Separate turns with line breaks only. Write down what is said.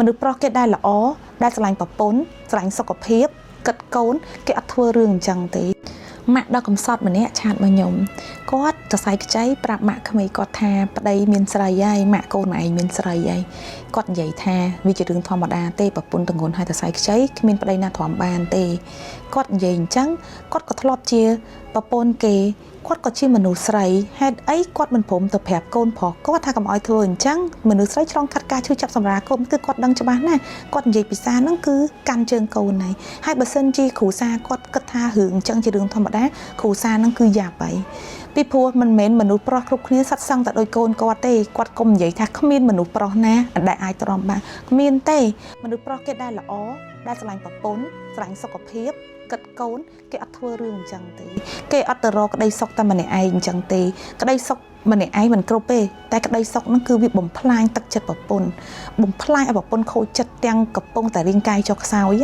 មនុស្សប្រុសគេដែលល្អដែលស្រឡាញ់ប្រពន្ធស្រឡាញ់សុខភាពគិតកូនគេអត់ធ្វើរឿងអញ្ចឹងទេម៉ាក់ដល់កំសត់ម្នាក់ឆាតមកខ្ញុំគាត់សរសៃខ្ចីប្រាប់ម៉ាក់ក្មេងគាត់ថាប្តីមានស្រីហើយម៉ាក់កូនម៉ែឯងមានស្រីហើយគាត់និយាយថាវាជារឿងធម្មតាទេប្រពន្ធតងន់ហើយសរសៃខ្ចីគ្មានប្តីណាទ្រាំបានទេគាត់និយាយអញ្ចឹងគាត់ក៏ធ្លាប់ជាប្រពន្ធគេគាត់ក៏ជាមនុស្សស្រីហេតុអីគាត់មិនព្រមទៅប្រាប់កូនប្រុសគាត់ថាកុំឲ្យធ្វើអញ្ចឹងមនុស្សស្រីឆ្លងកាត់ការឈឺចាប់សម្រាប់កូនគឺគាត់ដឹងច្បាស់ណាស់គាត់និយាយភាសាហ្នឹងគឺកាន់ជើងកូនហើយបើសិនជាគ្រូសាគាត់គិតថារឿងអញ្ចឹងជារឿងធម្មតាគ្រូសាហ្នឹងគឺយ៉ាប់ហើយពីព្រោះមិនមែនមនុស្សប្រុសគ្រប់គ្នាសត្វសឹងតែដូចកូនគាត់ទេគាត់កុំនិយាយថាគ្មានមនុស្សប្រុសណាដែលអាចទ្រាំបានគ្មានទេមនុស្សប្រុសគេដែលល្អដែលស្រឡាញ់ប្រពន្ធស្រឡាញ់សុខភាពគិតកូនគេអត់ធ្វើរឿងអញ្ចឹងទេគេអត់ទៅរកក្តីសុខតែម្នាក់ឯងអញ្ចឹងទេក្តីសុខម្នាក់ឯងមិនគ្រប់ទេតែក្តីសុខហ្នឹងគឺវាបំផ្លាញទឹកចិត្តប្រពន្ធបំផ្លាញឲ្យប្រពន្ធខូចចិត្តទាំងកំពុងតែរាងកាយចុះខ្សោយ